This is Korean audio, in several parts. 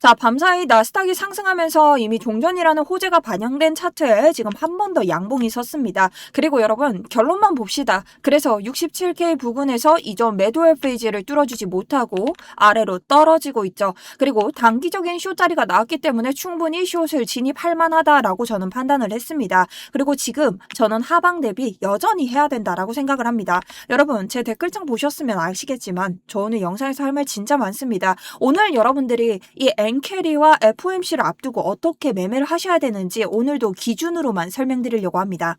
자, 밤사이 나스닥이 상승하면서 이미 종전이라는 호재가 반영된 차트에 지금 한 번 더 양봉이 섰습니다. 그리고 여러분 결론만 봅시다. 그래서 67K 부근에서 이전 매도 페이지를 뚫어주지 못하고 아래로 떨어지고 있죠. 그리고 단기적인 숏 자리가 나왔기 때문에 충분히 숏을 진입할 만하다라고 저는 판단을 했습니다. 그리고 지금 저는 하방 대비 여전히 해야 된다라고 생각을 합니다. 여러분 제 댓글창 보셨으면 아시겠지만 저 오늘 영상에서 할 말 진짜 많습니다. 오늘 여러분들이 이 엔캐리와 FOMC를 앞두고 어떻게 매매를 하셔야 되는지 오늘도 기준으로만 설명드리려고 합니다.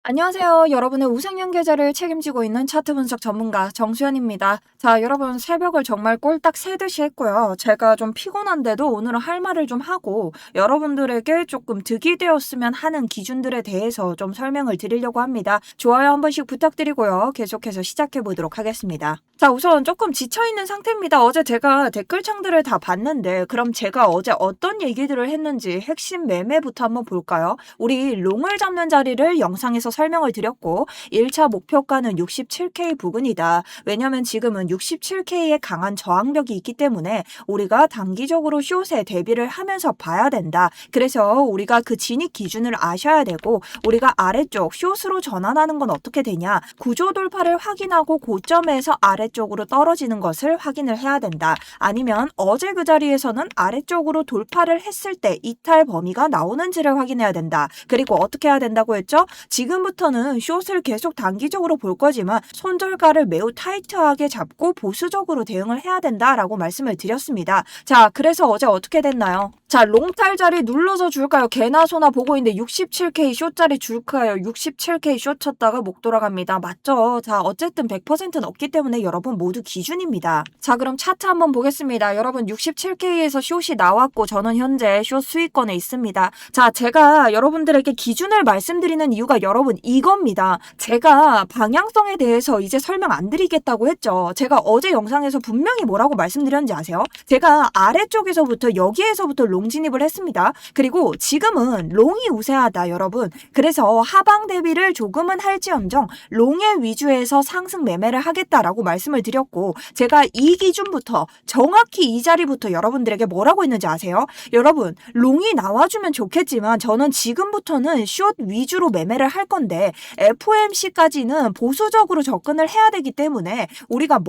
안녕하세요. 여러분의 우상향 계좌를 책임지고 있는 차트 분석 전문가 정수연입니다. 자, 여러분 새벽을 정말 꼴딱 새듯이 했고요. 제가 좀 피곤한데도 오늘은 할 말을 좀 하고 여러분들에게 조금 득이 되었으면 하는 기준들에 대해서 좀 설명을 드리려고 합니다. 좋아요 한 번씩 부탁드리고요. 계속해서 시작해 보도록 하겠습니다. 자, 우선 조금 지쳐있는 상태입니다. 어제 제가 댓글창들을 다 봤는데 그럼 제가 어제 어떤 얘기들을 했는지 핵심 매매부터 한번 볼까요? 우리 롱을 잡는 자리를 영상에서 설명을 드렸고 1차 목표가는 67K 부근이다. 왜냐면 지금은 67K의 강한 저항력이 있기 때문에 우리가 단기적으로 숏에 대비를 하면서 봐야 된다. 그래서 우리가 그 진입 기준을 아셔야 되고 우리가 아래쪽 숏으로 전환하는 건 어떻게 되냐. 구조 돌파를 확인하고 고점에서 아래쪽으로 떨어지는 것을 확인을 해야 된다. 아니면 어제 그 자리에서는 아래쪽으로 돌파를 했을 때 이탈 범위가 나오는지를 확인해야 된다. 그리고 어떻게 해야 된다고 했죠? 지금부터는 숏을 계속 단기적으로 볼 거지만 손절가를 매우 타이트하게 잡고 보수적으로 대응을 해야 된다라고 말씀을 드렸습니다. 자, 그래서 어제 어떻게 됐나요? 자, 롱탈 자리 눌러서 줄까요? 개나 소나 보고 있는데 67K 숏 자리 줄까요? 67K 숏 쳤다가 목 돌아갑니다. 맞죠? 자, 어쨌든 100%는 없기 때문에 여러분 모두 기준입니다. 자, 그럼 차트 한번 보겠습니다. 여러분 67K에서 숏이 나왔고 저는 현재 숏 수익권에 있습니다. 자, 제가 여러분들에게 기준을 말씀드리는 이유가 여러분 이겁니다. 제가 방향성에 대해서 이제 설명 안 드리겠다고 했죠. 제가 어제 영상에서 분명히 뭐라고 말씀드렸는지 아세요? 제가 아래쪽에서부터 여기에서부터 롱 진입을 했습니다. 그리고 지금은 롱이 우세하다 여러분. 그래서 하방 대비를 조금은 할지언정 롱의 위주에서 상승 매매를 하겠다라고 말씀을 드렸고 제가 이 기준부터 정확히 이 자리부터 여러분들에게 뭐라고 했는지 아세요? 여러분 롱이 나와주면 좋겠지만 저는 지금부터는 숏 위주로 매매를 할 건데 FOMC까지는 보수적으로 접근을 해야 되기 때문에 우리가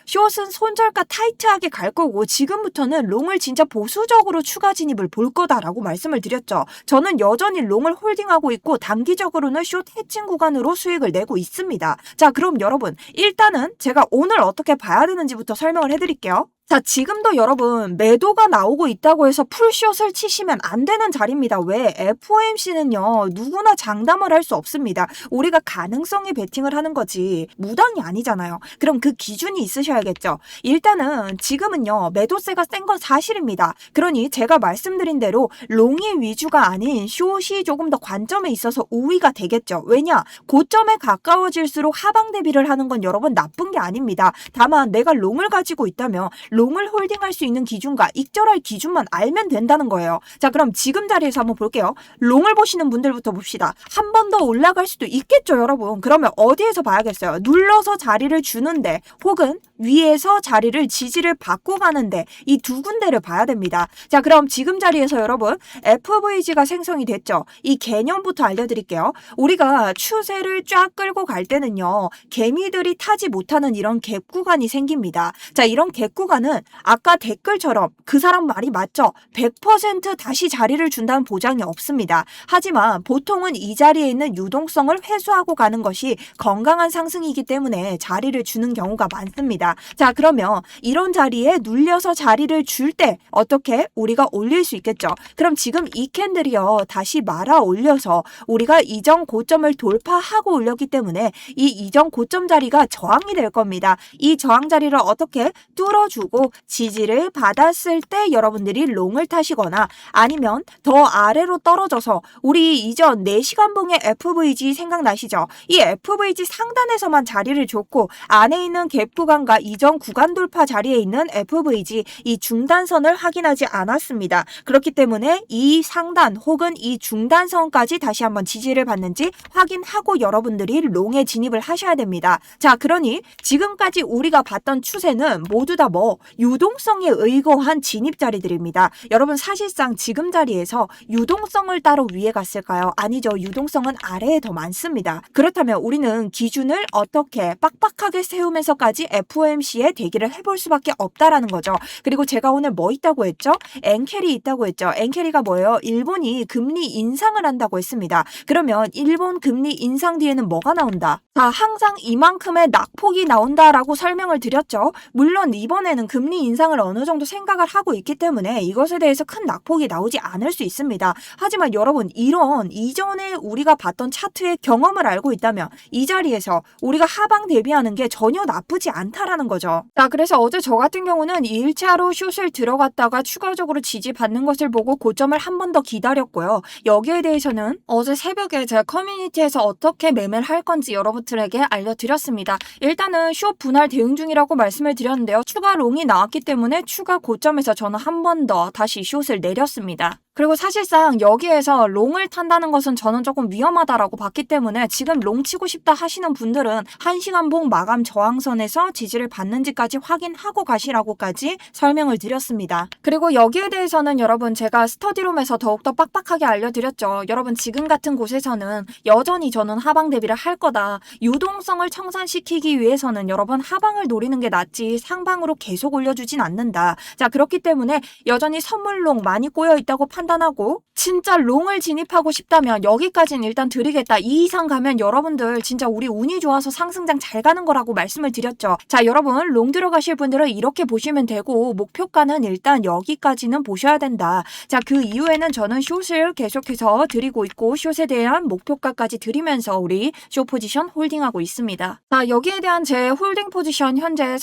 숏은 손절가 타이트하게 갈 거고 지금부터는 롱을 진짜 보수적으로 추가 진입을 볼 거다라고 말씀을 드렸죠. 저는 여전히 롱을 홀딩하고 있고 단기적으로는 숏 해칭 구간으로 수익을 내고 있습니다. 자, 그럼 여러분 일단은 제가 오늘 어떻게 봐야 되는지부터 설명을 해드릴게요. 자, 지금도 여러분 매도가 나오고 있다고 해서 풀숏을 치시면 안 되는 자리입니다. 왜? FOMC는요 누구나 장담을 할 수 없습니다. 우리가 가능성에 베팅을 하는 거지 무당이 아니잖아요. 그럼 그 기준이 있으셔야겠죠. 일단은 지금은요 매도세가 센 건 사실입니다. 그러니 제가 말씀드린 대로 롱이 위주가 아닌 숏이 조금 더 관점에 있어서 우위가 되겠죠. 왜냐? 고점에 가까워질수록 하방 대비를 하는 건 여러분 나쁜 게 아닙니다. 다만 내가 롱을 가지고 있다면 롱을 홀딩할 수 있는 기준과 익절할 기준만 알면 된다는 거예요. 자, 그럼 지금 자리에서 한번 볼게요. 롱을 보시는 분들부터 봅시다. 한 번 더 올라갈 수도 있겠죠, 여러분. 그러면 어디에서 봐야겠어요? 눌러서 자리를 주는데 혹은 위에서 자리를 지지를 받고 가는데 이 두 군데를 봐야 됩니다. 자, 그럼 지금 자리에서 여러분 FVG가 생성이 됐죠. 이 개념부터 알려드릴게요. 우리가 추세를 쫙 끌고 갈 때는요. 개미들이 타지 못하는 이런 갭 구간이 생깁니다. 자, 이런 갭 구간은 아까 댓글처럼 그 사람 말이 맞죠? 100% 다시 자리를 준다는 보장이 없습니다. 하지만 보통은 이 자리에 있는 유동성을 회수하고 가는 것이 건강한 상승이기 때문에 자리를 주는 경우가 많습니다. 자, 그러면 이런 자리에 눌려서 자리를 줄 때 어떻게 우리가 올릴 수 있겠죠? 그럼 지금 이 캔들이요 다시 말아 올려서 우리가 이전 고점을 돌파하고 올렸기 때문에 이 이전 고점 자리가 저항이 될 겁니다. 이 저항 자리를 어떻게 뚫어주고 지지를 받았을 때 여러분들이 롱을 타시거나 아니면 더 아래로 떨어져서 우리 이전 4시간 봉의 FVG 생각나시죠? 이 FVG 상단에서만 자리를 줬고 안에 있는 갭 구간과 이전 구간 돌파 자리에 있는 FVG 이 중단선을 확인하지 않았습니다. 그렇기 때문에 이 상단 혹은 이 중단선까지 다시 한번 지지를 받는지 확인하고 여러분들이 롱에 진입을 하셔야 됩니다. 자, 그러니 지금까지 우리가 봤던 추세는 모두 다 유동성에 의거한 진입 자리들입니다. 여러분 사실상 지금 자리에서 유동성을 따로 위에 갔을까요? 아니죠. 유동성은 아래에 더 많습니다. 그렇다면 우리는 기준을 어떻게 빡빡하게 세우면서까지 FOMC에 대기를 해볼 수밖에 없다라는 거죠. 그리고 제가 오늘 뭐 있다고 했죠? 엔캐리 있다고 했죠. 엔캐리가 뭐예요? 일본이 금리 인상을 한다고 했습니다. 그러면 일본 금리 인상 뒤에는 뭐가 나온다? 자, 항상 이만큼의 낙폭이 나온다라고 설명을 드렸죠. 물론 이번에는 금리 인상을 어느 정도 생각을 하고 있기 때문에 이것에 대해서 큰 낙폭이 나오지 않을 수 있습니다. 하지만 여러분 이런 이전에 우리가 봤던 차트의 경험을 알고 있다면 이 자리에서 우리가 하방 대비하는 게 전혀 나쁘지 않다라는 거죠. 자, 그래서 어제 저 같은 경우는 2일차로 숏을 들어갔다가 추가적으로 지지받는 것을 보고 고점을 한 번 더 기다렸고요. 여기에 대해서는 어제 새벽에 제가 커뮤니티에서 어떻게 매매를 할 건지 여러분들에게 알려드렸습니다. 일단은 숏 분할 대응 중이라고 말씀을 드렸는데요. 추가 롱이 나왔기 때문에 추가 고점에서 저는 한 번 더 다시 숏을 내렸습니다. 그리고 사실상 여기에서 롱을 탄다는 것은 저는 조금 위험하다라고 봤기 때문에 지금 롱 치고 싶다 하시는 분들은 1시간봉 마감 저항선에서 지지를 받는지까지 확인하고 가시라고까지 설명을 드렸습니다. 그리고 여기에 대해서는 여러분 제가 스터디룸에서 더욱더 빡빡하게 알려드렸죠. 여러분 지금 같은 곳에서는 여전히 저는 하방 대비를 할 거다. 유동성을 청산시키기 위해서는 여러분 하방을 노리는 게 낫지 상방으로 계속 올려주진 않는다. 자, 그렇기 때문에 여전히 선물롱 많이 꼬여있다고 판단하고 진짜 롱을 진입하고 싶다면 여기까지는 일단 드리겠다. 이 이상 가면 여러분들 진짜 우리 운이 좋아서 상승장 잘 가는 거라고 말씀을 드렸죠. 자, 여러분 롱 들어가실 분들은 이렇게 보시면 되고 목표가는 일단 여기까지는 보셔야 된다. 자, 그 이후에는 저는 숏을 계속해서 드리고 있고 숏에 대한 목표가까지 드리면서 우리 숏 포지션 홀딩하고 있습니다. 자, 여기에 대한 제 홀딩 포지션 현재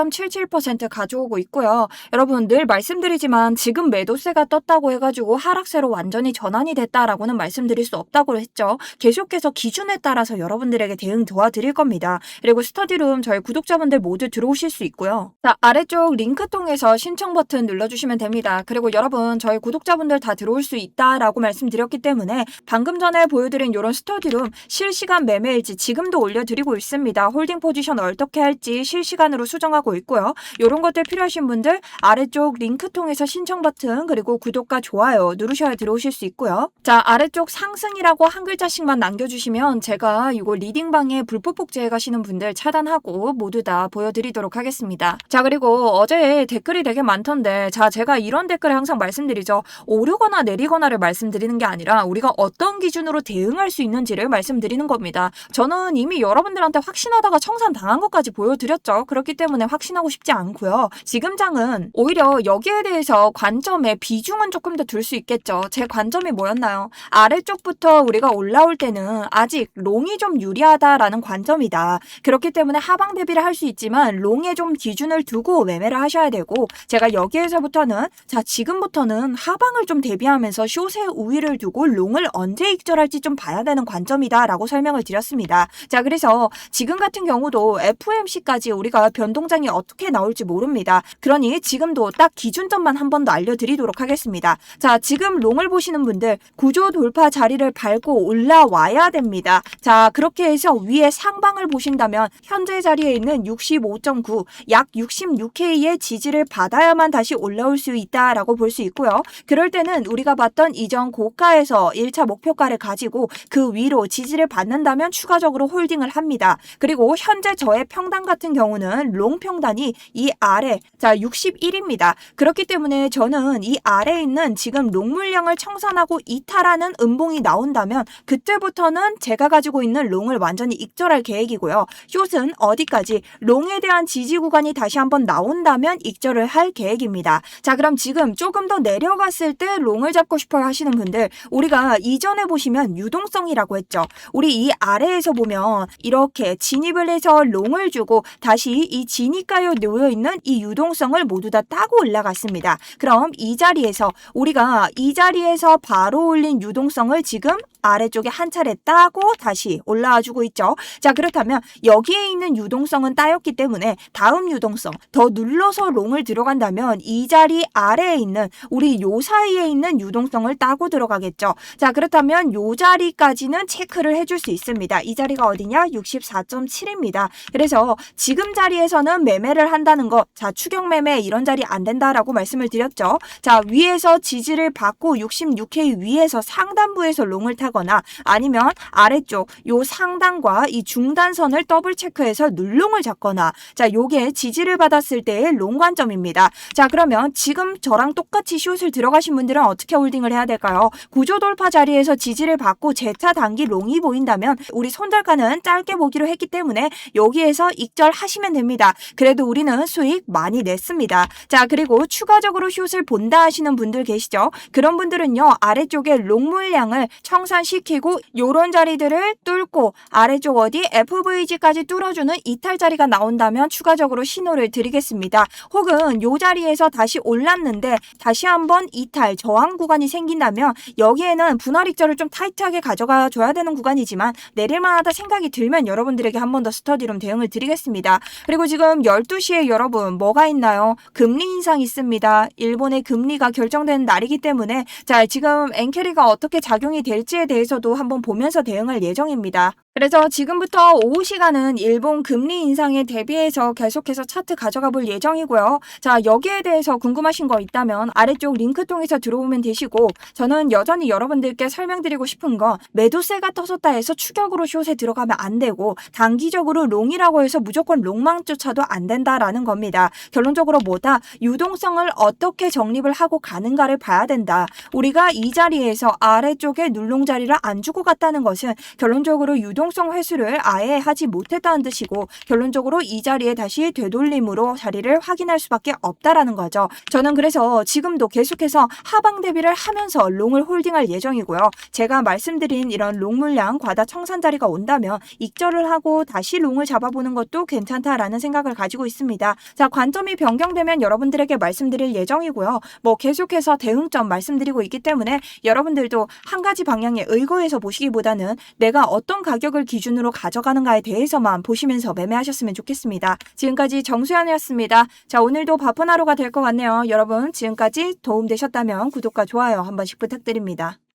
38.77% 가져오고 있고요. 여러분 늘 말씀드리지만 지금 매도세가 떴다고 해가지고 하락세로 완전히 전환이 됐다라고는 말씀드릴 수 없다고 했죠. 계속해서 기준에 따라서 여러분들에게 대응 도와드릴 겁니다. 그리고 스터디룸 저희 구독자분들 모두 들어오실 수 있고요. 자, 아래쪽 링크 통해서 신청 버튼 눌러주시면 됩니다. 그리고 여러분 저희 구독자분들 다 들어올 수 있다라고 말씀드렸기 때문에 방금 전에 보여드린 이런 스터디룸 실시간 매매일지 지금도 올려드리고 있습니다. 홀딩 포지션 어떻게 할지 실시간으로 수정하고 있고요. 이런 것들 필요하신 분들 아래쪽 링크 통해서 신청 버튼 그리고 구독과 좋아요 누르셔야 들어오실 수 있고요. 자, 아래쪽 상승이라고 한 글자씩만 남겨주시면 제가 이거 리딩방에 불법 복제해 가시는 분들 차단하고 모두 다 보여드리도록 하겠습니다. 자, 그리고 어제 댓글이 되게 많던데 자, 제가 이런 댓글을 항상 말씀드리죠. 오르거나 내리거나를 말씀드리는 게 아니라 우리가 어떤 기준으로 대응할 수 있는지를 말씀드리는 겁니다. 저는 이미 여러분들한테 확신하다가 청산당한 것까지 보여드렸죠. 그렇기 때문에 확신하고 싶지 않고요. 지금 장은 오히려 여기에 대해서 관점의 비중은 조금 더 둘 수 있겠죠. 제 관점이 뭐였나요? 아래쪽부터 우리가 올라올 때는 아직 롱이 좀 유리하다라는 관점이다. 그렇기 때문에 하방 대비를 할 수 있지만 롱에 좀 기준을 두고 매매를 하셔야 되고 제가 여기에서부터는 자, 지금부터는 하방을 좀 대비하면서 숏의 우위를 두고 롱을 언제 익절할지 좀 봐야 되는 관점이다 라고 설명을 드렸습니다. 자, 그래서 지금 같은 경우도 FOMC까지 우리가 변동장이 어떻게 나올지 모릅니다. 그러니 지금도 딱 기준점만 한 번 더 알려드리도록 하겠습니다. 자, 지금 롱을 보시는 분들 구조 돌파 자리를 밟고 올라와야 됩니다. 자, 그렇게 해서 위에 상방을 보신다면 현재 자리에 있는 65.9 약 66K의 지지를 받아야만 다시 올라올 수 있다라고 볼 수 있고요. 그럴 때는 우리가 봤던 이전 고가에서 1차 목표가를 가지고 그 위로 지지를 받는다면 추가적으로 홀딩을 합니다. 그리고 현재 저의 평단 같은 경우는 롱 평단이 이 아래 자 61입니다. 그렇기 때문에 저는 이 아래에 있는 지금 롱 물량을 청산하고 이탈하는 음봉이 나온다면 그때부터는 제가 가지고 있는 롱을 완전히 익절할 계획이고요. 숏은 어디까지 롱에 대한 지지 구간이 다시 한번 나온다면 익절을 할 계획입니다. 자, 그럼 지금 조금 더 내려갔을 때 롱을 잡고 싶어 하시는 분들 우리가 이전에 보시면 유동성이라고 했죠. 우리 이 아래에서 보면 이렇게 진입을 해서 롱을 주고 다시 이 진입가에 놓여있는 이 유동성을 모두 다 따고 올라갔습니다. 그럼 이 자리에서 우리가 이 자리에서 바로 올린 유동성을 지금 아래쪽에 한 차례 따고 다시 올라와 주고 있죠. 자, 그렇다면 여기에 있는 유동성은 따였기 때문에 다음 유동성 더 눌러서 롱을 들어간다면 이 자리 아래에 있는 우리 요 사이에 있는 유동성을 따고 들어가겠죠. 자, 그렇다면 요 자리까지는 체크를 해줄 수 있습니다. 이 자리가 어디냐? 64.7입니다. 그래서 지금 자리에서는 매매를 한다는 거, 자, 추격 매매 이런 자리 안 된다라고 말씀을 드렸죠. 자, 위에서 지지를 받고 66K 위에서 상단부에서 롱을 타거나 아니면 아래쪽 요 상단과 이 중단선을 더블 체크해서 눌롱을 잡거나, 자, 요게 지지를 받았을 때의 롱 관점입니다. 자, 그러면 지금 저랑 똑같이 숏을 들어가신 분들은 어떻게 홀딩을 해야 될까요? 구조 돌파 자리에서 지지를 받고 재차 단기 롱이 보인다면 우리 손절가는 짧게 보기로 했기 때문에 여기에서 익절하시면 됩니다. 그래도 우리는 수익 많이 냈습니다. 자, 그리고 추가적으로 숏을 본다 하시는 분들 계시죠? 그런 분들은요, 아래쪽에 롱 물량을 청산시키고 요런 자리들을 뚫고 아래쪽 어디 FVG까지 뚫어주는 이탈 자리가 나온다면 추가적으로 신호를 드리겠습니다. 혹은 요 자리에서 다시 올랐는데 다시 한번 이탈 저항 구간이 생긴다면 여기에는 분할 익절을 좀 타이트하게 가져가 줘야 되는 구간이지만 내릴만하다 생각이 들면 여러분들에게 한 번 더 스터디룸 대응을 드리겠습니다. 그리고 지금 12시에 여러분 뭐가 있나요? 금리 인상 있습니다. 일본의 금리가 결정되는 날이기 때문에 자, 지금 엔캐리가 어떻게 작용이 될지에 대해서도 한번 보면서 대응할 예정입니다. 그래서 지금부터 오후 시간은 일본 금리 인상에 대비해서 계속해서 차트 가져가 볼 예정이고요. 자, 여기에 대해서 궁금하신 거 있다면 아래쪽 링크 통해서 들어오면 되시고, 저는 여전히 여러분들께 설명드리고 싶은 건 매도세가 터졌다 해서 추격으로 숏에 들어가면 안 되고 단기적으로 롱이라고 해서 무조건 롱망 쫓아도 안 된다라는 겁니다. 결론적으로 뭐다? 유동성을 어떻게 정립을 하고 가는가를 봐야 된다. 우리가 이 자리에서 아래쪽에 눌롱 자리를 안 주고 갔다는 것은 결론적으로 유동성 회수를 아예 하지 못했다는 뜻이고, 결론적으로 이 자리에 다시 되돌림으로 자리를 확인할 수밖에 없다라는 거죠. 저는 그래서 지금도 계속해서 하방 대비를 하면서 롱을 홀딩할 예정이고요. 제가 말씀드린 이런 롱 물량 과다 청산 자리가 온다면 익절을 하고 다시 롱을 잡아보는 것도 괜찮다라는 생각을 가지고 있습니다. 자, 관점이 변경되면 여러분들에게 말씀드릴 예정이고요. 뭐 계속해서 대응점 말씀드리고 있기 때문에 여러분들도 한 가지 방향에 의거해서 보시기보다는 내가 어떤 가격을 기준으로 가져가는가에 대해서만 보시면서 매매하셨으면 좋겠습니다. 지금까지 정수연이었습니다. 자, 오늘도 바쁜 하루가 될 것 같네요. 여러분 지금까지 도움되셨다면 구독과 좋아요 한 번씩 부탁드립니다.